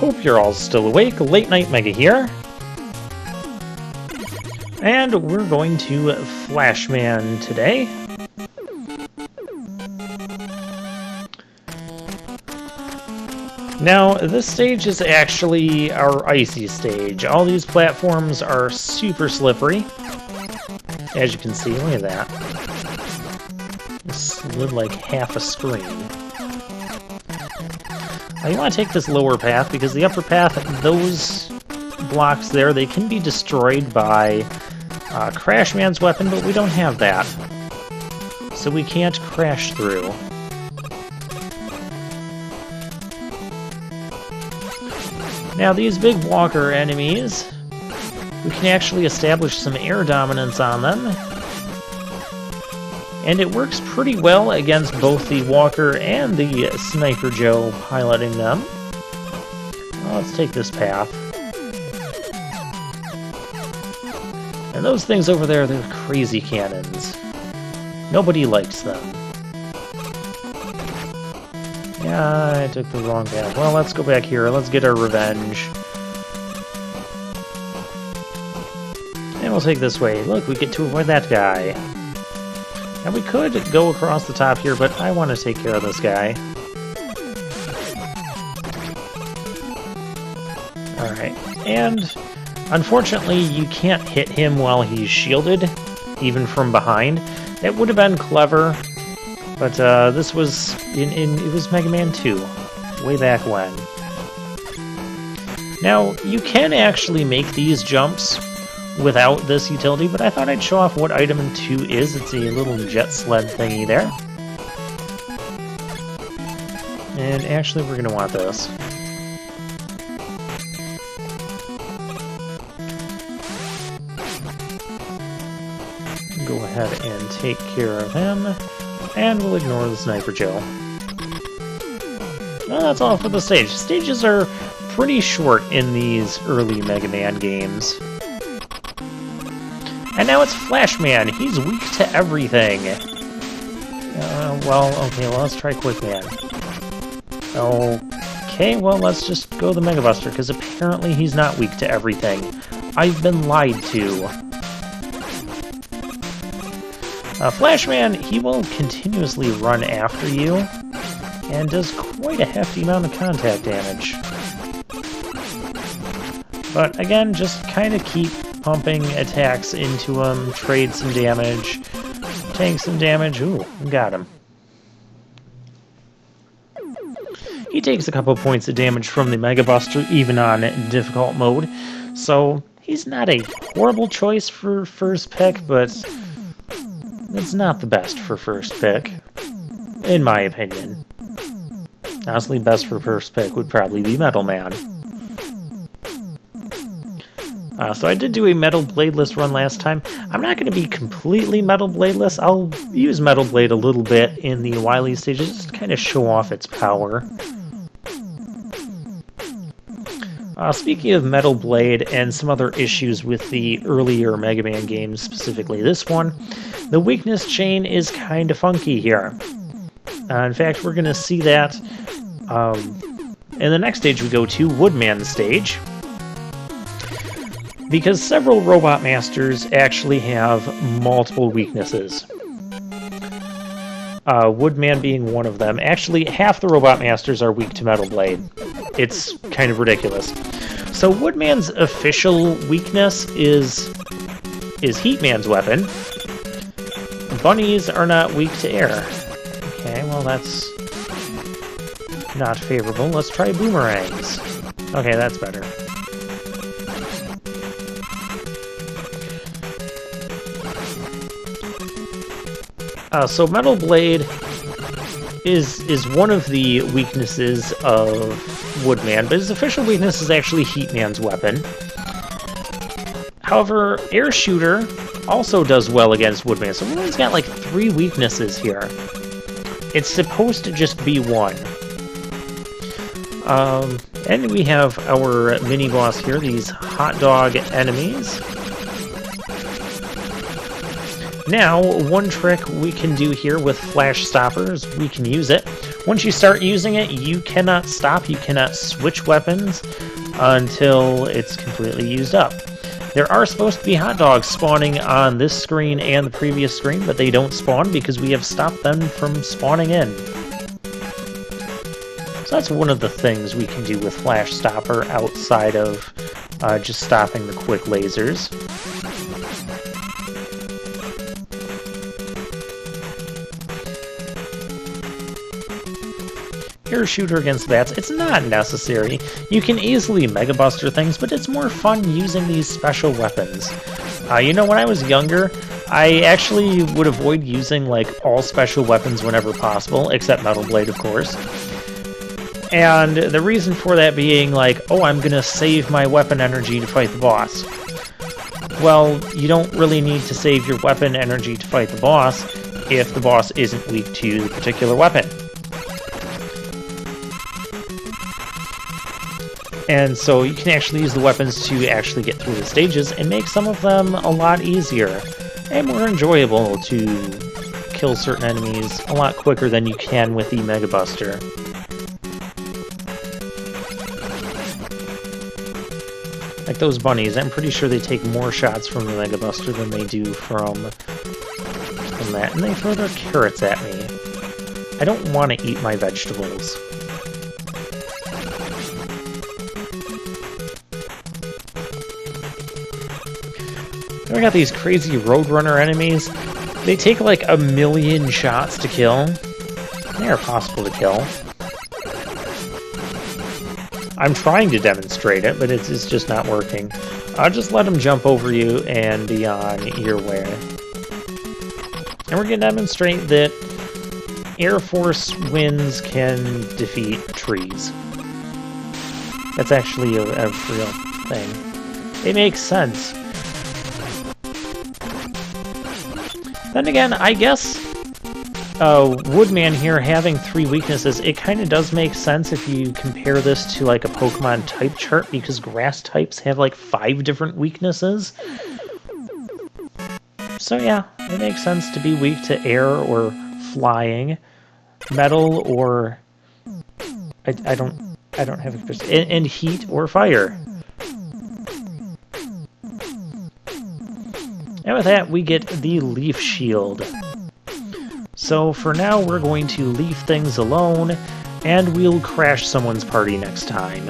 Hope you're all still awake. Late Night Mega here. And we're going to Flashman today. Now, this stage is actually our icy stage. All these platforms are super slippery. As you can see, look at that. It slid like half a screen. Now you want to take this lower path, because the upper path, those blocks there, they can be destroyed by Crashman's weapon, but we don't have that. So we can't crash through. Now these big walker enemies, we can actually establish some air dominance on them. And it works pretty well against both the Walker and the Sniper Joe piloting them. Well, let's take this path. And those things over there, they're crazy cannons. Nobody likes them. Yeah, I took the wrong path. Well, let's go back here. Let's get our revenge. And we'll take this way. Look, we get to avoid that guy. Now we could go across the top here, but I want to take care of this guy. Alright, and unfortunately you can't hit him while he's shielded, even from behind. That would have been clever, but this was it was Mega Man 2, way back when. Now, you can actually make these jumps without this utility, but I thought I'd show off what item 2 is. It's a little jet sled thingy there. And actually, we're going to want this. Go ahead and take care of him, and we'll ignore the Sniper Joe. Well, that's all for the stage. Stages are pretty short in these early Mega Man games. And now it's Flashman. He's weak to everything. Well, okay, well, let's try Quick Man. Okay, well, let's just go the Mega Buster, because apparently he's not weak to everything. I've been lied to. Flashman, he will continuously run after you, and does quite a hefty amount of contact damage. But again, just kind of keep pumping attacks into him, trade some damage, tank some damage. Ooh, got him. He takes a couple points of damage from the Mega Buster, even on difficult mode, so he's not a horrible choice for first pick, but it's not the best for first pick, in my opinion. Honestly, best for first pick would probably be Metal Man. So I did do a Metal Bladeless run last time. I'm not going to be completely Metal Bladeless. I'll use Metal Blade a little bit in the Wily stages, just to kind of show off its power. Speaking of Metal Blade and some other issues with the earlier Mega Man games, specifically this one, the weakness chain is kind of funky here. In fact, we're going to see that in the next stage we go to, Woodman stage. Because several Robot Masters actually have multiple weaknesses. Woodman being one of them. Actually, half the Robot Masters are weak to Metal Blade. It's kind of ridiculous. So Woodman's official weakness is Heatman's weapon. Bunnies are not weak to air. Okay, well that's not favorable. Let's try boomerangs. Okay, that's better. So Metal Blade is one of the weaknesses of Woodman, but his official weakness is actually Heatman's weapon. However, Air Shooter also does well against Woodman, so Woodman's got like 3 weaknesses here. It's supposed to just be one. And we have our mini-boss here, these hot dog enemies. Now, one trick we can do here with Flash Stoppers, we can use it. Once you start using it, you cannot stop, you cannot switch weapons until it's completely used up. There are supposed to be hot dogs spawning on this screen and the previous screen, but they don't spawn because we have stopped them from spawning in. So that's one of the things we can do with Flash Stopper outside of just stopping the quick lasers. Air shooter against bats, it's not necessary. You can easily Mega Buster things, but it's more fun using these special weapons. You know, when I was younger, I actually would avoid using like all special weapons whenever possible, except Metal Blade, of course. And the reason for that being like, oh, I'm gonna save my weapon energy to fight the boss. Well, you don't really need to save your weapon energy to fight the boss if the boss isn't weak to the particular weapon. And so you can actually use the weapons to actually get through the stages and make some of them a lot easier and more enjoyable to kill certain enemies a lot quicker than you can with the Mega Buster. Like those bunnies, I'm pretty sure they take more shots from the Mega Buster than they do from that. And they throw their carrots at me. I don't want to eat my vegetables. We got these crazy Roadrunner enemies. They take like 1,000,000 shots to kill. They are possible to kill. I'm trying to demonstrate it, but it's just not working. I'll just let them jump over you and be on your way. And we're going to demonstrate that Air Force winds can defeat trees. That's actually a real thing. It makes sense. Then again, I guess Woodman here having 3 weaknesses, it kind of does make sense if you compare this to like a Pokemon type chart, because grass types have like 5 different weaknesses. So yeah, it makes sense to be weak to air or flying, metal or I don't have a and heat or fire. And with that, we get the Leaf Shield. So for now, we're going to leave things alone, and we'll crash someone's party next time.